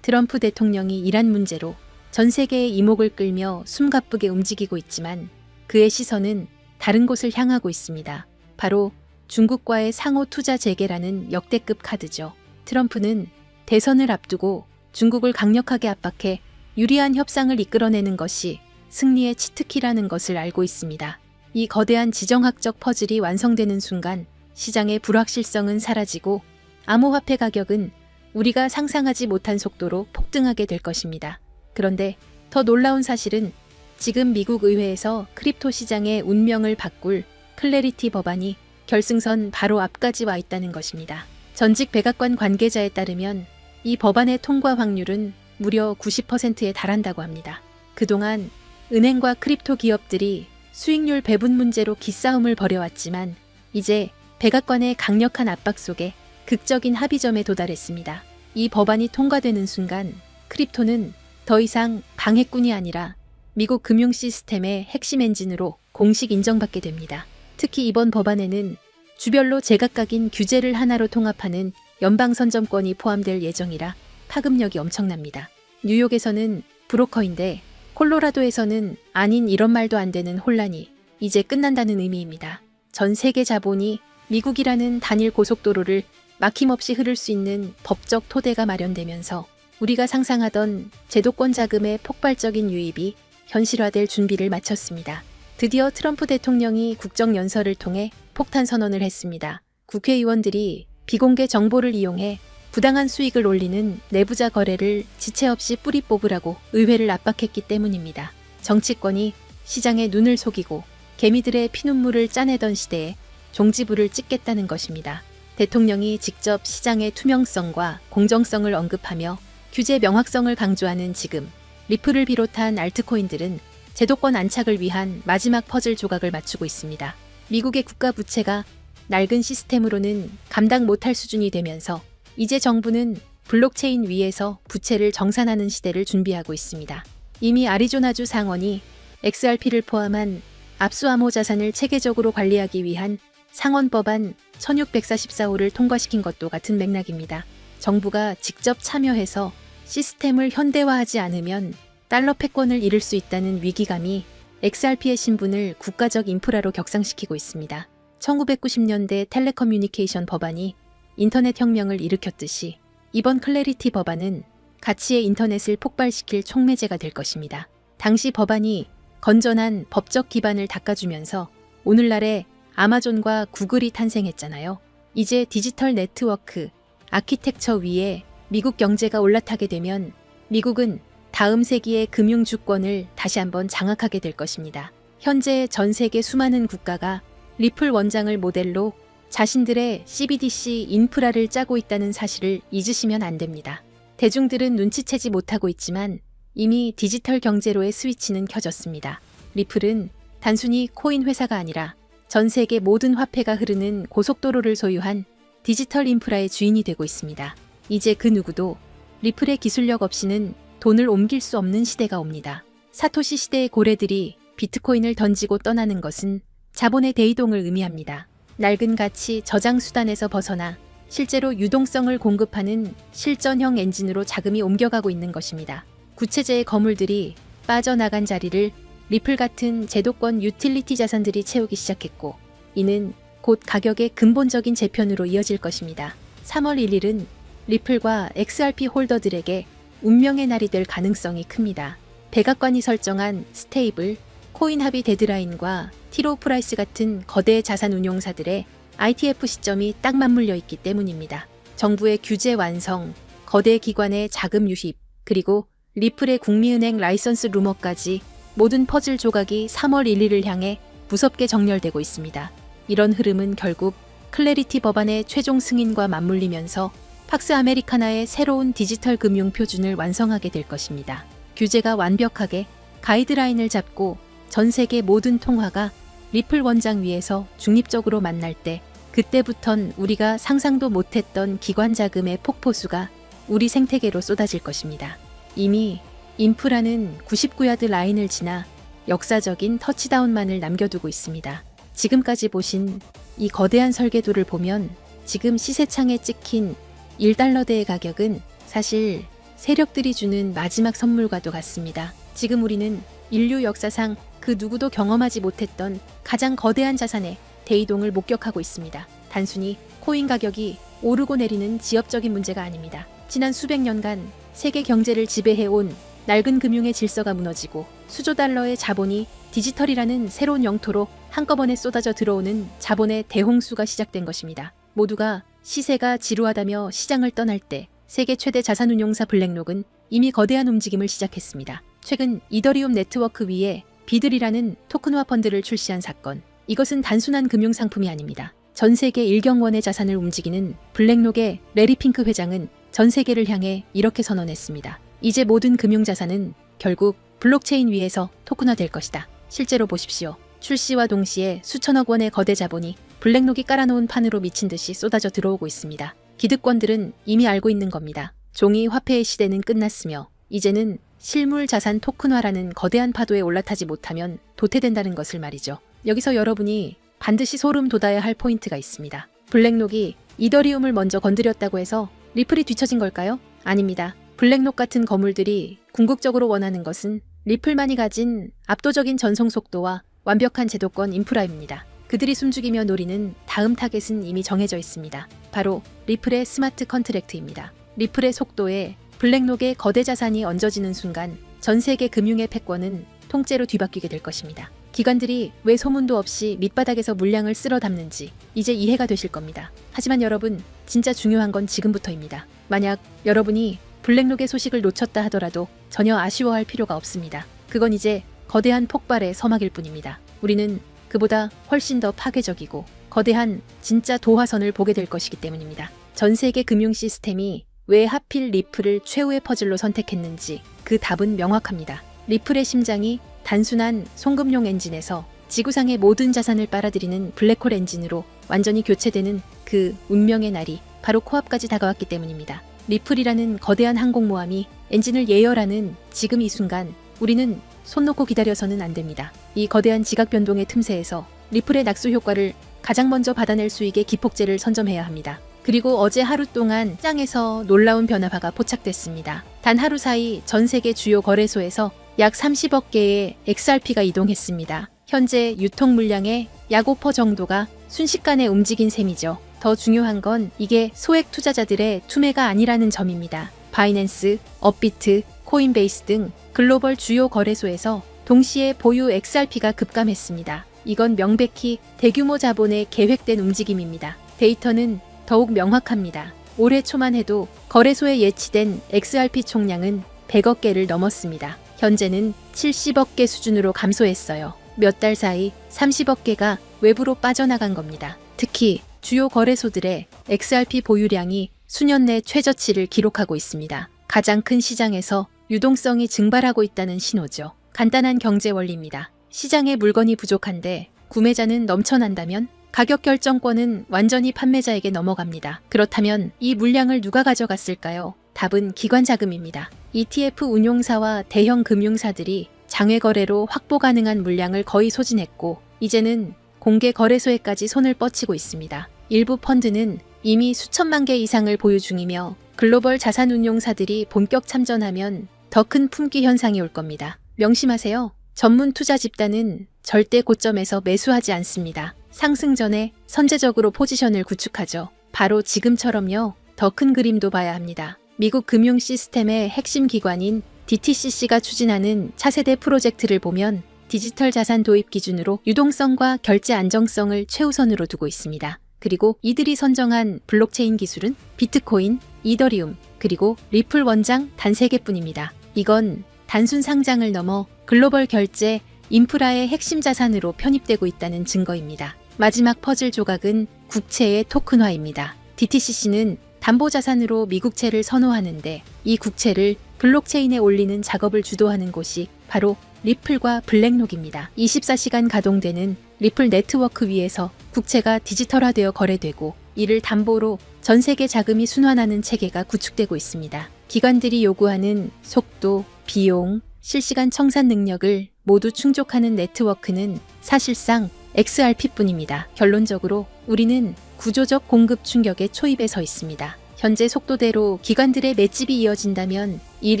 트럼프 대통령이 이란 문제로 전 세계의 이목을 끌며 숨가쁘게 움직이고 있지만 그의 시선은 다른 곳을 향하고 있습니다. 바로 중국과의 상호 투자 재개라는 역대급 카드죠. 트럼프는 대선을 앞두고 중국을 강력하게 압박해 유리한 협상을 이끌어내는 것이 승리의 치트키라는 것을 알고 있습니다. 이 거대한 지정학적 퍼즐이 완성되는 순간 시장의 불확실성은 사라지고 암호화폐 가격은 우리가 상상하지 못한 속도로 폭등하게 될 것입니다. 그런데 더 놀라운 사실은 지금 미국 의회에서 크립토 시장의 운명을 바꿀 클래리티 법안이 결승선 바로 앞까지 와 있다는 것입니다. 전직 백악관 관계자에 따르면 이 법안의 통과 확률은 무려 90%에 달한다고 합니다. 그동안 은행과 크립토 기업들이 수익률 배분 문제로 기싸움을 벌여왔지만 이제 백악관의 강력한 압박 속에 극적인 합의점에 도달했습니다. 이 법안이 통과되는 순간 크립토는 더 이상 방해꾼이 아니라 미국 금융 시스템의 핵심 엔진으로 공식 인정받게 됩니다. 특히 이번 법안에는 주별로 제각각인 규제를 하나로 통합하는 연방선점권이 포함될 예정이라 파급력이 엄청납니다. 뉴욕에서는 브로커인데 콜로라도에서는 아닌 이런 말도 안 되는 혼란이 이제 끝난다는 의미입니다. 전 세계 자본이 미국이라는 단일 고속도로를 막힘없이 흐를 수 있는 법적 토대가 마련되면서 우리가 상상하던 제도권 자금의 폭발적인 유입이 현실화될 준비를 마쳤습니다. 드디어 트럼프 대통령이 국정연설을 통해 폭탄 선언을 했습니다. 국회의원들이 비공개 정보를 이용해 부당한 수익을 올리는 내부자 거래를 지체 없이 뿌리 뽑으라고 의회를 압박했기 때문입니다. 정치권이 시장의 눈을 속이고 개미들의 피눈물을 짜내던 시대에 종지부를 찍겠다는 것입니다. 대통령이 직접 시장의 투명성과 공정성을 언급하며 규제 명확성을 강조하는 지금 리플을 비롯한 알트코인들은 제도권 안착을 위한 마지막 퍼즐 조각을 맞추고 있습니다. 미국의 국가 부채가 낡은 시스템으로는 감당 못할 수준이 되면서 이제 정부는 블록체인 위에서 부채를 정산하는 시대를 준비하고 있습니다. 이미 아리조나주 상원이 XRP를 포함한 압수암호 자산을 체계적으로 관리하기 위한 상원법안 1644호를 통과시킨 것도 같은 맥락입니다. 정부가 직접 참여해서 시스템을 현대화하지 않으면 달러 패권을 잃을 수 있다는 위기감이 XRP의 신분을 국가적 인프라로 격상시키고 있습니다. 1990년대 텔레커뮤니케이션 법안이 인터넷 혁명을 일으켰듯이 이번 클래리티 법안은 가치의 인터넷을 폭발시킬 촉매제가 될 것입니다. 당시 법안이 건전한 법적 기반을 닦아주면서 오늘날의 아마존과 구글이 탄생했잖아요. 이제 디지털 네트워크, 아키텍처 위에 미국 경제가 올라타게 되면 미국은 다음 세기의 금융 주권을 다시 한번 장악하게 될 것입니다. 현재 전 세계 수많은 국가가 리플 원장을 모델로 자신들의 CBDC 인프라를 짜고 있다는 사실을 잊으시면 안 됩니다. 대중들은 눈치채지 못하고 있지만 이미 디지털 경제로의 스위치는 켜졌습니다. 리플은 단순히 코인 회사가 아니라 전 세계 모든 화폐가 흐르는 고속도로를 소유한 디지털 인프라의 주인이 되고 있습니다. 이제 그 누구도 리플의 기술력 없이는 돈을 옮길 수 없는 시대가 옵니다. 사토시 시대의 고래들이 비트코인을 던지고 떠나는 것은 자본의 대이동을 의미합니다. 낡은 가치 저장 수단에서 벗어나 실제로 유동성을 공급하는 실전형 엔진으로 자금이 옮겨가고 있는 것입니다. 구체제의 거물들이 빠져나간 자리를 리플 같은 제도권 유틸리티 자산들이 채우기 시작했고 이는 곧 가격의 근본적인 재편으로 이어질 것입니다. 3월 1일은 리플과 XRP 홀더들에게 운명의 날이 될 가능성이 큽니다. 백악관이 설정한 스테이블, 코인 합의 데드라인과 티로 프라이스 같은 거대 자산 운용사들의 ITF 시점이 딱 맞물려 있기 때문입니다. 정부의 규제 완성, 거대 기관의 자금 유입, 그리고 리플의 국미은행 라이선스 루머까지 모든 퍼즐 조각이 3월 1일을 향해 무섭게 정렬되고 있습니다. 이런 흐름은 결국 클래리티 법안의 최종 승인과 맞물리면서 팍스 아메리카나의 새로운 디지털 금융 표준을 완성하게 될 것입니다. 규제가 완벽하게 가이드라인을 잡고 전 세계 모든 통화가 리플 원장 위에서 중립적으로 만날 때 그때부턴 우리가 상상도 못했던 기관 자금의 폭포수가 우리 생태계로 쏟아질 것입니다. 이미 인프라는 99야드 라인을 지나 역사적인 터치다운만을 남겨두고 있습니다. 지금까지 보신 이 거대한 설계도를 보면 지금 시세창에 찍힌 1달러대의 가격은 사실 세력들이 주는 마지막 선물과도 같습니다. 지금 우리는 인류 역사상 그 누구도 경험하지 못했던 가장 거대한 자산의 대이동을 목격하고 있습니다. 단순히 코인 가격이 오르고 내리는 지엽적인 문제가 아닙니다. 지난 수백 년간 세계 경제를 지배해온 낡은 금융의 질서가 무너지고 수조 달러의 자본이 디지털이라는 새로운 영토로 한꺼번에 쏟아져 들어오는 자본의 대홍수가 시작된 것입니다. 모두가 시세가 지루하다며 시장을 떠날 때 세계 최대 자산운용사 블랙록은 이미 거대한 움직임을 시작했습니다. 최근 이더리움 네트워크 위에 비들이라는 토큰화 펀드를 출시한 사건. 이것은 단순한 금융상품이 아닙니다. 전 세계 1경원의 자산을 움직이는 블랙록의 레리 핑크 회장은 전 세계를 향해 이렇게 선언했습니다. 이제 모든 금융자산은 결국 블록체인 위에서 토큰화될 것이다. 실제로 보십시오. 출시와 동시에 수천억 원의 거대 자본이 블랙록이 깔아놓은 판으로 미친 듯이 쏟아져 들어오고 있습니다. 기득권들은 이미 알고 있는 겁니다. 종이 화폐의 시대는 끝났으며 이제는 실물 자산 토큰화라는 거대한 파도에 올라타지 못하면 도태된다는 것을 말이죠. 여기서 여러분이 반드시 소름 돋아야 할 포인트가 있습니다. 블랙록이 이더리움을 먼저 건드렸다고 해서 리플이 뒤처진 걸까요? 아닙니다. 블랙록 같은 거물들이 궁극적으로 원하는 것은 리플만이 가진 압도적인 전송 속도와 완벽한 제도권 인프라입니다. 그들이 숨죽이며 노리는 다음 타겟은 이미 정해져 있습니다. 바로 리플의 스마트 컨트랙트입니다. 리플의 속도에 블랙록의 거대 자산이 얹어지는 순간 전 세계 금융의 패권은 통째로 뒤바뀌게 될 것입니다. 기관들이 왜 소문도 없이 밑바닥에서 물량을 쓸어 담는지 이제 이해가 되실 겁니다. 하지만 여러분, 진짜 중요한 건 지금부터입니다. 만약 여러분이 블랙록의 소식을 놓쳤다 하더라도 전혀 아쉬워할 필요가 없습니다. 그건 이제 거대한 폭발의 서막일 뿐입니다. 우리는 그보다 훨씬 더 파괴적이고 거대한 진짜 도화선을 보게 될 것이기 때문입니다. 전 세계 금융 시스템이 왜 하필 리플을 최후의 퍼즐로 선택했는지 그 답은 명확합니다. 리플의 심장이 단순한 송금용 엔진에서 지구상의 모든 자산을 빨아들이는 블랙홀 엔진으로 완전히 교체되는 그 운명의 날이 바로 코앞까지 다가왔기 때문입니다. 리플이라는 거대한 항공모함이 엔진을 예열하는 지금 이 순간 우리는 손 놓고 기다려서는 안 됩니다. 이 거대한 지각 변동의 틈새에서 리플의 낙수 효과를 가장 먼저 받아낼 수 있게 기폭제를 선점해야 합니다. 그리고 어제 하루 동안 시장에서 놀라운 변화가 포착됐습니다. 단 하루 사이 전 세계 주요 거래소에서 약 30억 개의 XRP가 이동했습니다. 현재 유통 물량의 약 5% 정도가 순식간에 움직인 셈이죠. 더 중요한 건 이게 소액 투자자들의 투매가 아니라는 점입니다. 바이낸스, 업비트, 코인베이스 등 글로벌 주요 거래소에서 동시에 보유 XRP가 급감했습니다. 이건 명백히 대규모 자본의 계획된 움직임입니다. 데이터는 더욱 명확합니다. 올해 초만 해도 거래소에 예치된 XRP 총량은 100억 개를 넘었습니다. 현재는 70억 개 수준으로 감소했어요. 몇 달 사이 30억 개가 외부로 빠져나간 겁니다. 특히 주요 거래소들의 XRP 보유량이 수년 내 최저치를 기록하고 있습니다. 가장 큰 시장에서 유동성이 증발하고 있다는 신호죠. 간단한 경제 원리입니다. 시장에 물건이 부족한데 구매자는 넘쳐난다면 가격 결정권은 완전히 판매자에게 넘어갑니다. 그렇다면 이 물량을 누가 가져갔을까요? 답은 기관 자금입니다. ETF 운용사와 대형 금융사들이 장외 거래로 확보 가능한 물량을 거의 소진했고 이제는 공개 거래소에까지 손을 뻗치고 있습니다. 일부 펀드는 이미 수천만 개 이상을 보유 중이며 글로벌 자산 운용사들이 본격 참전하면 더 큰 품귀 현상이 올 겁니다. 명심하세요. 전문 투자 집단은 절대 고점에서 매수하지 않습니다. 상승 전에 선제적으로 포지션을 구축하죠. 바로 지금처럼요. 더 큰 그림도 봐야 합니다. 미국 금융 시스템의 핵심 기관인 DTCC가 추진하는 차세대 프로젝트를 보면 디지털 자산 도입 기준으로 유동성과 결제 안정성을 최우선으로 두고 있습니다. 그리고 이들이 선정한 블록체인 기술은 비트코인, 이더리움, 그리고 리플 원장 단 3개뿐입니다. 이건 단순 상장을 넘어 글로벌 결제, 인프라의 핵심 자산으로 편입되고 있다는 증거입니다. 마지막 퍼즐 조각은 국채의 토큰화입니다. DTCC는 담보자산으로 미국채를 선호하는데 이 국채를 블록체인에 올리는 작업을 주도하는 곳이 바로 리플과 블랙록입니다. 24시간 가동되는 리플 네트워크 위에서 국채가 디지털화되어 거래되고 이를 담보로 전 세계 자금이 순환하는 체계가 구축되고 있습니다. 기관들이 요구하는 속도, 비용, 실시간 청산 능력을 모두 충족하는 네트워크는 사실상 XRP뿐입니다. 결론적으로 우리는 구조적 공급 충격의 초입에 서 있습니다. 현재 속도대로 기관들의 맷집이 이어진다면 1,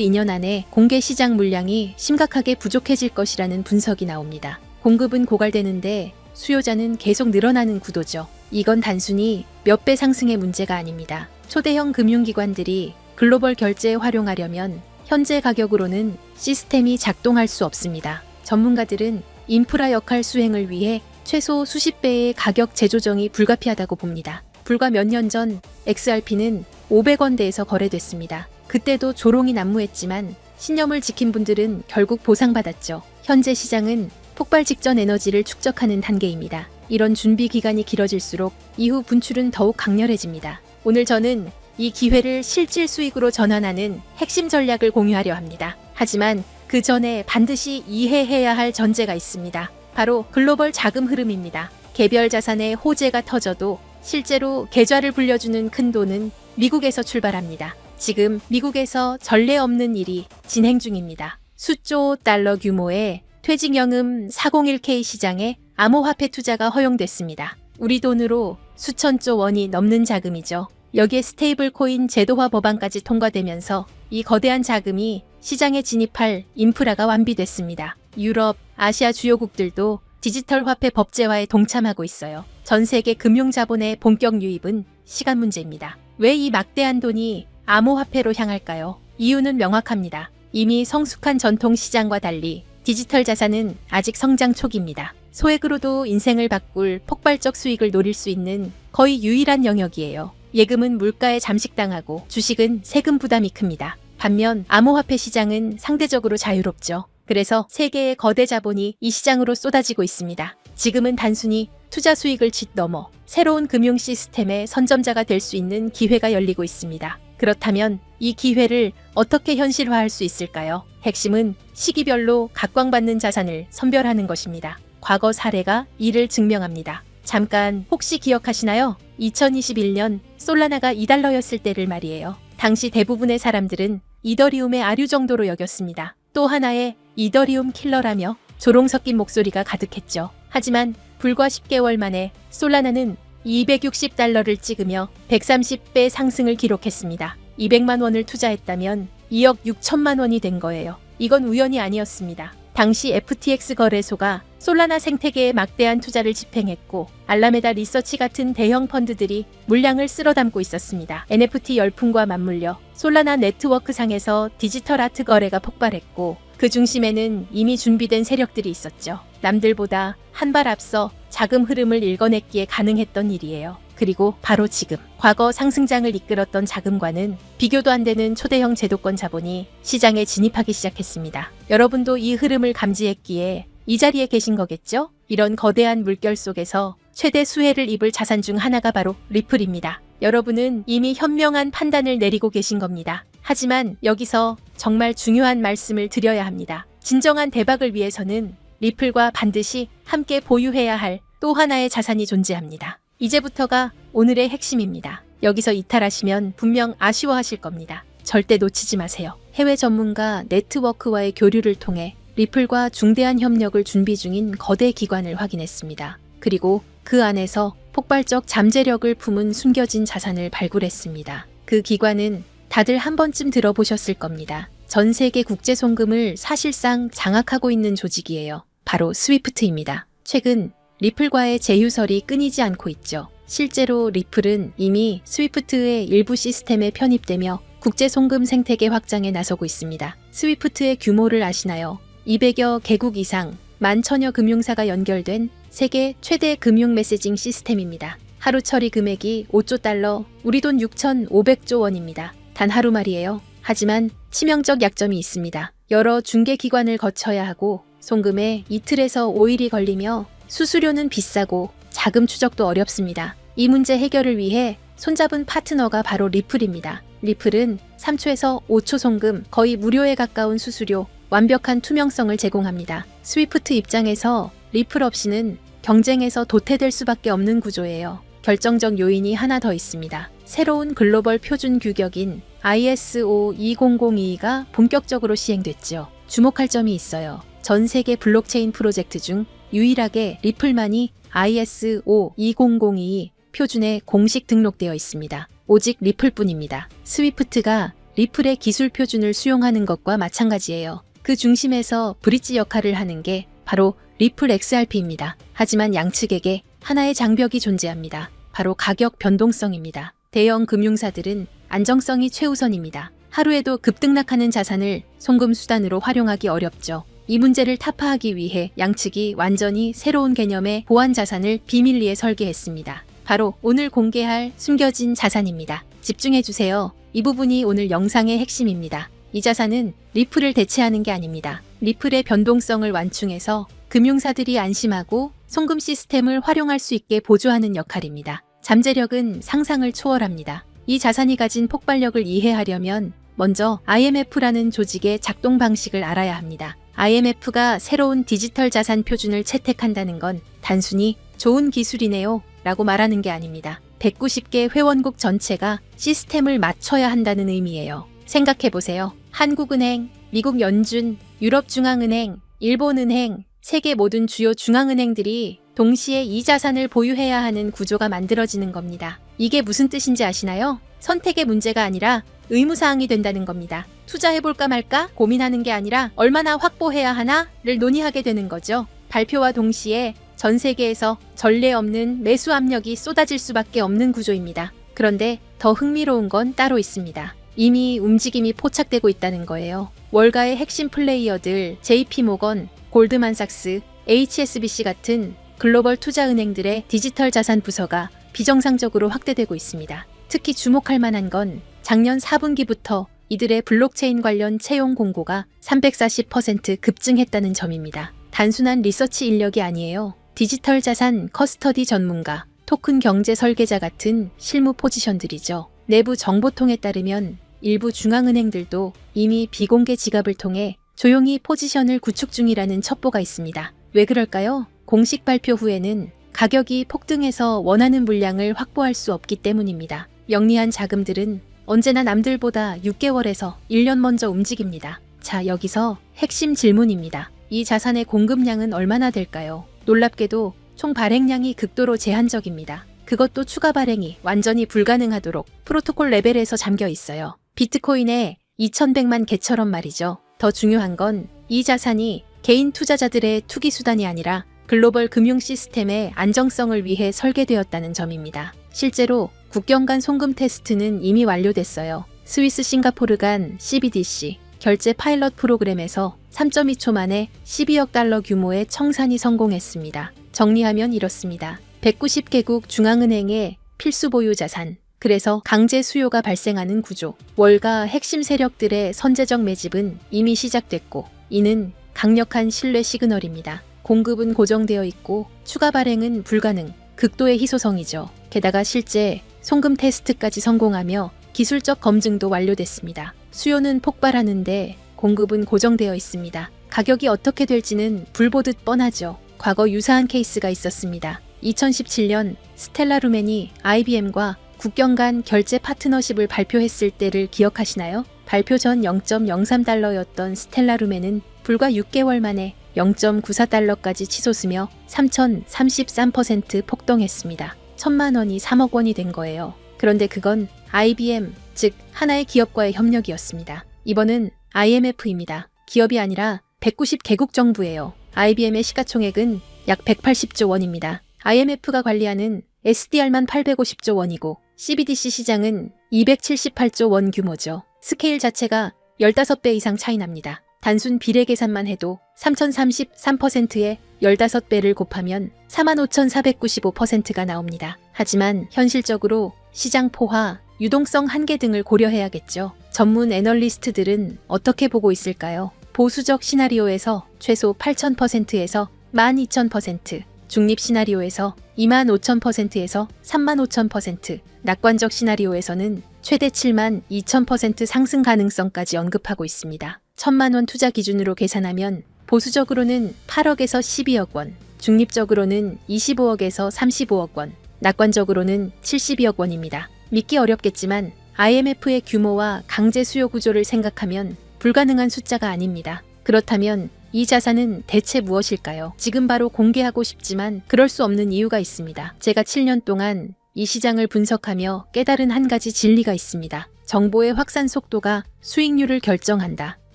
2년 안에 공개 시장 물량이 심각하게 부족해질 것이라는 분석이 나옵니다. 공급은 고갈되는데 수요자는 계속 늘어나는 구도죠. 이건 단순히 몇 배 상승의 문제가 아닙니다. 초대형 금융기관들이 글로벌 결제에 활용하려면 현재 가격으로는 시스템이 작동할 수 없습니다. 전문가들은 인프라 역할 수행을 위해 최소 수십 배의 가격 재조정이 불가피하다고 봅니다. 불과 몇 년 전 XRP는 500원대에서 거래됐습니다. 그때도 조롱이 난무했지만 신념을 지킨 분들은 결국 보상받았죠. 현재 시장은 폭발 직전 에너지를 축적하는 단계입니다. 이런 준비 기간이 길어질수록 이후 분출은 더욱 강렬해집니다. 오늘 저는 이 기회를 실질 수익으로 전환하는 핵심 전략을 공유하려 합니다. 하지만 그 전에 반드시 이해해야 할 전제가 있습니다. 바로 글로벌 자금 흐름입니다. 개별 자산의 호재가 터져도 실제로 계좌를 불려주는 큰 돈은 미국에서 출발합니다. 지금 미국에서 전례 없는 일이 진행 중입니다. 수조 달러 규모의 퇴직연금 401k 시장에 암호화폐 투자가 허용됐습니다. 우리 돈으로 수천조 원이 넘는 자금이죠. 여기에 스테이블 코인 제도화 법안까지 통과되면서 이 거대한 자금이 시장에 진입할 인프라가 완비됐습니다. 유럽, 아시아 주요국들도 디지털 화폐 법제화에 동참하고 있어요. 전 세계 금융 자본의 본격 유입은 시간 문제입니다. 왜 이 막대한 돈이 암호화폐로 향할까요? 이유는 명확합니다. 이미 성숙한 전통 시장과 달리 디지털 자산은 아직 성장 초기입니다. 소액으로도 인생을 바꿀 폭발적 수익을 노릴 수 있는 거의 유일한 영역이에요. 예금은 물가에 잠식당하고 주식은 세금 부담이 큽니다. 반면 암호화폐 시장은 상대적으로 자유롭죠. 그래서 세계의 거대 자본이 이 시장으로 쏟아지고 있습니다. 지금은 단순히 투자 수익을 넘어 새로운 금융 시스템의 선점자가 될 수 있는 기회가 열리고 있습니다. 그렇다면 이 기회를 어떻게 현실화할 수 있을까요? 핵심은 시기별로 각광받는 자산을 선별하는 것입니다. 과거 사례가 이를 증명합니다. 잠깐 혹시 기억하시나요? 2021년 솔라나가 2달러였을 때를 말이에요. 당시 대부분의 사람들은 이더리움의 아류 정도로 여겼습니다. 또 하나의 이더리움 킬러라며 조롱 섞인 목소리가 가득했죠. 하지만 불과 10개월 만에 솔라나는 260달러를 찍으며 130배 상승을 기록했습니다. 200만 원을 투자했다면 2억 6천만 원이 된 거예요. 이건 우연이 아니었습니다. 당시 FTX 거래소가 솔라나 생태계에 막대한 투자를 집행했고 알라메다 리서치 같은 대형 펀드들이 물량을 쓸어담고 있었습니다. NFT 열풍과 맞물려 솔라나 네트워크 상에서 디지털 아트 거래가 폭발했고 그 중심에는 이미 준비된 세력들이 있었죠. 남들보다 한 발 앞서 자금 흐름을 읽어냈기에 가능했던 일이에요. 그리고 바로 지금 과거 상승장을 이끌었던 자금과는 비교도 안 되는 초대형 제도권 자본이 시장에 진입하기 시작했습니다. 여러분도 이 흐름을 감지했기에 이 자리에 계신 거겠죠? 이런 거대한 물결 속에서 최대 수혜를 입을 자산 중 하나가 바로 리플입니다. 여러분은 이미 현명한 판단을 내리고 계신 겁니다. 하지만 여기서 정말 중요한 말씀을 드려야 합니다. 진정한 대박을 위해서는 리플과 반드시 함께 보유해야 할 또 하나의 자산이 존재합니다. 이제부터가 오늘의 핵심입니다. 여기서 이탈하시면 분명 아쉬워하실 겁니다. 절대 놓치지 마세요. 해외 전문가 네트워크와의 교류를 통해 리플과 중대한 협력을 준비 중인 거대 기관을 확인했습니다. 그리고 그 안에서 폭발적 잠재력을 품은 숨겨진 자산을 발굴했습니다. 그 기관은 다들 한 번쯤 들어보셨을 겁니다. 전 세계 국제 송금을 사실상 장악하고 있는 조직이에요. 바로 스위프트입니다. 최근 리플과의 제휴설이 끊이지 않고 있죠. 실제로 리플은 이미 스위프트의 일부 시스템에 편입되며 국제 송금 생태계 확장에 나서고 있습니다. 스위프트의 규모를 아시나요? 200여 개국 이상 11,000여 금융사가 연결된 세계 최대 금융 메시징 시스템입니다. 하루 처리 금액이 5조 달러, 우리 돈 6,500조 원입니다. 단 하루 말이에요. 하지만 치명적 약점이 있습니다. 여러 중개기관을 거쳐야 하고 송금에 이틀에서 5일이 걸리며 수수료는 비싸고 자금 추적도 어렵습니다. 이 문제 해결을 위해 손잡은 파트너가 바로 리플입니다. 리플은 3초에서 5초 송금, 거의 무료에 가까운 수수료, 완벽한 투명성을 제공합니다. 스위프트 입장에서 리플 없이는 경쟁에서 도태될 수밖에 없는 구조예요. 결정적 요인이 하나 더 있습니다. 새로운 글로벌 표준 규격인 ISO 20022가 본격적으로 시행됐죠. 주목할 점이 있어요. 전 세계 블록체인 프로젝트 중 유일하게 리플만이 ISO 20022 표준에 공식 등록되어 있습니다. 오직 리플뿐입니다. 스위프트가 리플의 기술 표준을 수용하는 것과 마찬가지예요. 그 중심에서 브릿지 역할을 하는 게 바로 리플 XRP입니다. 하지만 양측에게 하나의 장벽이 존재합니다. 바로 가격 변동성입니다. 대형 금융사들은 안정성이 최우선입니다. 하루에도 급등락하는 자산을 송금 수단으로 활용하기 어렵죠. 이 문제를 타파하기 위해 양측이 완전히 새로운 개념의 보안 자산을 비밀리에 설계했습니다. 바로 오늘 공개할 숨겨진 자산입니다. 집중해주세요. 이 부분이 오늘 영상의 핵심입니다. 이 자산은 리플을 대체하는 게 아닙니다. 리플의 변동성을 완충해서 금융사들이 안심하고 송금 시스템을 활용할 수 있게 보조하는 역할입니다. 잠재력은 상상을 초월합니다. 이 자산이 가진 폭발력을 이해하려면 먼저 IMF라는 조직의 작동 방식을 알아야 합니다. IMF가 새로운 디지털 자산 표준을 채택한다는 건 단순히 좋은 기술이네요 라고 말하는 게 아닙니다. 190개 회원국 전체가 시스템을 맞춰야 한다는 의미예요. 생각해보세요. 한국은행, 미국 연준, 유럽중앙은행, 일본은행, 세계 모든 주요 중앙은행들이 동시에 이 자산을 보유해야 하는 구조가 만들어지는 겁니다. 이게 무슨 뜻인지 아시나요? 선택의 문제가 아니라 의무사항이 된다는 겁니다. 투자해볼까 말까 고민하는 게 아니라 얼마나 확보해야 하나를 논의하게 되는 거죠. 발표와 동시에 전 세계에서 전례 없는 매수 압력이 쏟아질 수밖에 없는 구조입니다. 그런데 더 흥미로운 건 따로 있습니다. 이미 움직임이 포착되고 있다는 거예요. 월가의 핵심 플레이어들 JP모건, 골드만삭스, HSBC 같은 글로벌 투자은행들의 디지털 자산 부서가 비정상적으로 확대되고 있습니다. 특히 주목할 만한 건 작년 4분기부터 이들의 블록체인 관련 채용 공고가 340% 급증했다는 점입니다. 단순한 리서치 인력이 아니에요. 디지털 자산 커스터디 전문가, 토큰 경제 설계자 같은 실무 포지션들이죠. 내부 정보통에 따르면 일부 중앙은행들도 이미 비공개 지갑을 통해 조용히 포지션을 구축 중이라는 첩보가 있습니다. 왜 그럴까요? 공식 발표 후에는 가격이 폭등해서 원하는 물량을 확보할 수 없기 때문입니다. 영리한 자금들은 언제나 남들보다 6개월에서 1년 먼저 움직입니다. 자, 여기서 핵심 질문입니다. 이 자산의 공급량은 얼마나 될까요? 놀랍게도 총 발행량이 극도로 제한적입니다. 그것도 추가 발행이 완전히 불가능하도록 프로토콜 레벨에서 잠겨 있어요. 비트코인의 2100만 개처럼 말이죠. 더 중요한 건 이 자산이 개인 투자자들의 투기 수단이 아니라 글로벌 금융 시스템의 안정성을 위해 설계되었다는 점입니다. 실제로 국경 간 송금 테스트는 이미 완료됐어요. 스위스 싱가포르 간 CBDC 결제 파일럿 프로그램에서 3.2초 만에 12억 달러 규모의 청산이 성공했습니다. 정리하면 이렇습니다. 190개국 중앙은행의 필수 보유 자산, 그래서 강제 수요가 발생하는 구조, 월가 핵심 세력들의 선제적 매집은 이미 시작됐고 이는 강력한 신뢰 시그널입니다. 공급은 고정되어 있고 추가 발행은 불가능, 극도의 희소성이죠. 게다가 실제 송금 테스트까지 성공하며 기술적 검증도 완료됐습니다. 수요는 폭발하는데 공급은 고정되어 있습니다. 가격이 어떻게 될지는 불 보듯 뻔하죠. 과거 유사한 케이스가 있었습니다. 2017년 스텔라루멘이 IBM과 국경 간 결제 파트너십을 발표했을 때를 기억하시나요? 발표 전 0.03달러였던 스텔라루멘은 불과 6개월 만에 0.94달러까지 치솟으며 3033% 폭등했습니다. 1000만 원이 3억 원이 된 거예요. 그런데 그건 IBM, 즉 하나의 기업과의 협력이었습니다. 이번은 IMF입니다. 기업이 아니라 190개국 정부예요. IBM의 시가총액은 약 180조 원입니다. IMF가 관리하는 SDR만 850조 원이고 CBDC 시장은 278조 원 규모죠. 스케일 자체가 15배 이상 차이 납니다. 단순 비례 계산만 해도 3033%에 15배를 곱하면 45,495%가 나옵니다. 하지만 현실적으로 시장 포화, 유동성 한계 등을 고려해야겠죠. 전문 애널리스트들은 어떻게 보고 있을까요? 보수적 시나리오에서 최소 8,000%에서 12,000%, 중립 시나리오에서 25,000%에서 35,000%, 낙관적 시나리오에서는 최대 72,000% 상승 가능성까지 언급하고 있습니다. 1,000만 원 투자 기준으로 계산하면 보수적으로는 8억에서 12억 원, 중립적으로는 25억에서 35억 원, 낙관적으로는 72억 원입니다. 믿기 어렵겠지만 IMF의 규모와 강제 수요 구조를 생각하면 불가능한 숫자가 아닙니다. 그렇다면 이 자산은 대체 무엇일까요? 지금 바로 공개하고 싶지만 그럴 수 없는 이유가 있습니다. 제가 7년 동안 이 시장을 분석하며 깨달은 한 가지 진리가 있습니다. 정보의 확산 속도가 수익률을 결정한다.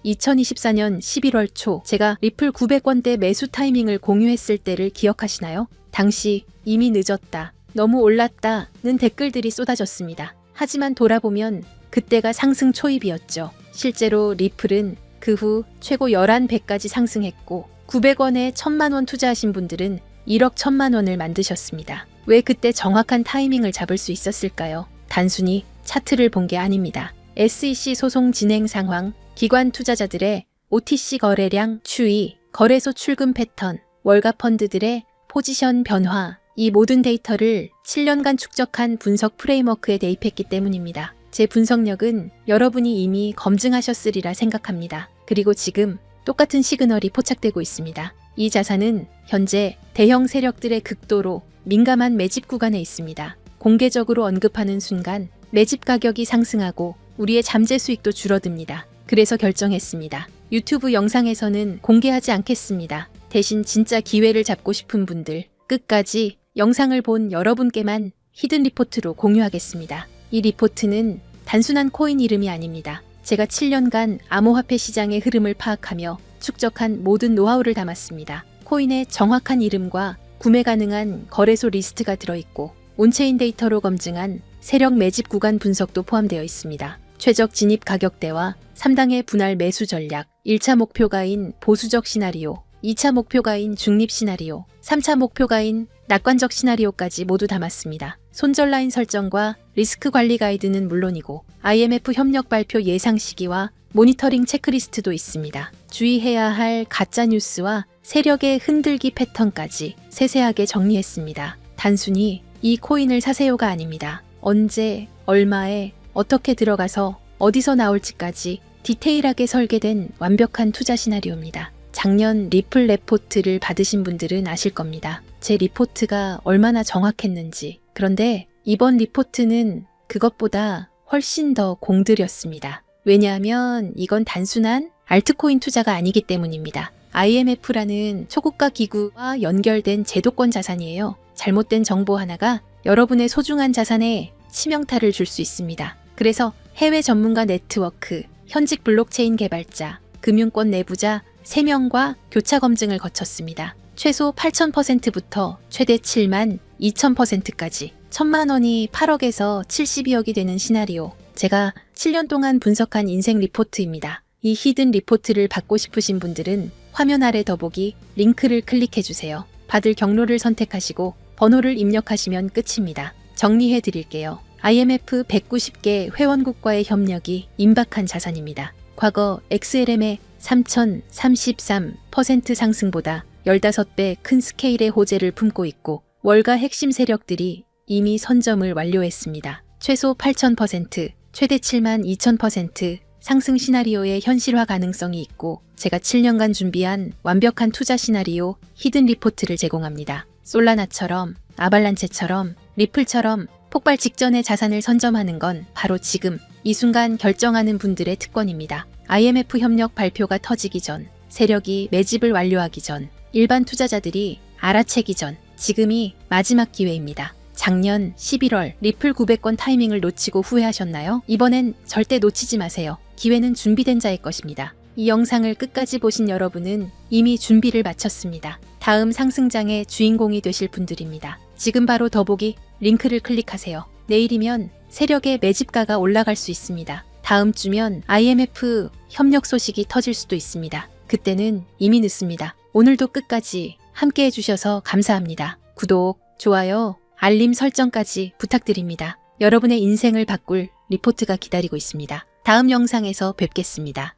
2024년 11월 초 제가 리플 900원대 매수 타이밍을 공유했을 때를 기억하시나요? 당시 이미 늦었다, 너무 올랐다는 댓글들이 쏟아졌습니다. 하지만 돌아보면 그때가 상승 초입이었죠. 실제로 리플은 그 후 최고 11배까지 상승했고 900원에 1000만원 투자하신 분들은 1억 1000만원을 만드셨습니다. 왜 그때 정확한 타이밍을 잡을 수 있었을까요? 단순히 차트를 본 게 아닙니다. SEC 소송 진행 상황, 기관 투자자들의 OTC 거래량 추이, 거래소 출금 패턴, 월가 펀드들의 포지션 변화, 이 모든 데이터를 7년간 축적한 분석 프레임워크에 대입했기 때문입니다. 제 분석력은 여러분이 이미 검증하셨으리라 생각합니다. 그리고 지금 똑같은 시그널이 포착되고 있습니다. 이 자산은 현재 대형 세력들의 극도로 민감한 매집 구간에 있습니다. 공개적으로 언급하는 순간 매집 가격이 상승하고 우리의 잠재 수익도 줄어듭니다. 그래서 결정했습니다. 유튜브 영상에서는 공개하지 않겠습니다. 대신 진짜 기회를 잡고 싶은 분들, 끝까지 영상을 본 여러분께만 히든 리포트로 공유하겠습니다. 이 리포트는 단순한 코인 이름이 아닙니다. 제가 7년간 암호화폐 시장의 흐름을 파악하며 축적한 모든 노하우를 담았습니다. 코인의 정확한 이름과 구매 가능한 거래소 리스트가 들어있고 온체인 데이터로 검증한 세력 매집 구간 분석도 포함되어 있습니다. 최적 진입 가격대와 3당의 분할 매수 전략, 1차 목표가인 보수적 시나리오, 2차 목표가인 중립 시나리오, 3차 목표가인 낙관적 시나리오까지 모두 담았습니다. 손절 라인 설정과 리스크 관리 가이드는 물론이고 IMF 협력 발표 예상 시기와 모니터링 체크리스트도 있습니다. 주의해야 할 가짜 뉴스와 세력의 흔들기 패턴까지 세세하게 정리했습니다. 단순히 이 코인을 사세요가 아닙니다. 언제, 얼마에, 어떻게 들어가서 어디서 나올지까지 디테일하게 설계된 완벽한 투자 시나리오입니다. 작년 리플 레포트를 받으신 분들은 아실 겁니다. 제 리포트가 얼마나 정확했는지. 그런데 이번 리포트는 그것보다 훨씬 더 공들였습니다. 왜냐하면 이건 단순한 알트코인 투자가 아니기 때문입니다. IMF라는 초고가 기구와 연결된 제도권 자산이에요. 잘못된 정보 하나가 여러분의 소중한 자산에 치명타를 줄 수 있습니다. 그래서 해외 전문가 네트워크, 현직 블록체인 개발자, 금융권 내부자 3명과 교차 검증을 거쳤습니다. 최소 8,000%부터 최대 7만 2,000%까지 1,000만 원이 8억에서 72억이 되는 시나리오. 제가 7년 동안 분석한 인생 리포트입니다. 이 히든 리포트를 받고 싶으신 분들은 화면 아래 더보기 링크를 클릭해주세요. 받을 경로를 선택하시고 번호를 입력하시면 끝입니다. 정리해 드릴게요. IMF 190개 회원국과의 협력이 임박한 자산입니다. 과거 XLM의 3,033% 상승보다 15배 큰 스케일의 호재를 품고 있고 월가 핵심 세력들이 이미 선점을 완료했습니다. 최소 8,000%, 최대 72,000% 상승 시나리오의 현실화 가능성이 있고 제가 7년간 준비한 완벽한 투자 시나리오 히든 리포트를 제공합니다. 솔라나처럼, 아발란체처럼, 리플처럼 폭발 직전에 자산을 선점하는 건 바로 지금 이 순간 결정하는 분들의 특권입니다. IMF 협력 발표가 터지기 전, 세력이 매집을 완료하기 전, 일반 투자자들이 알아채기 전, 지금이 마지막 기회입니다. 작년 11월 리플 900건 타이밍을 놓치고 후회하셨나요? 이번엔 절대 놓치지 마세요. 기회는 준비된 자의 것입니다. 이 영상을 끝까지 보신 여러분은 이미 준비를 마쳤습니다. 다음 상승장의 주인공이 되실 분들입니다. 지금 바로 더보기 링크를 클릭하세요. 내일이면 세력의 매집가가 올라갈 수 있습니다. 다음 주면 IMF 협력 소식이 터질 수도 있습니다. 그때는 이미 늦습니다. 오늘도 끝까지 함께 해주셔서 감사합니다. 구독, 좋아요, 알림 설정까지 부탁드립니다. 여러분의 인생을 바꿀 리포트가 기다리고 있습니다. 다음 영상에서 뵙겠습니다.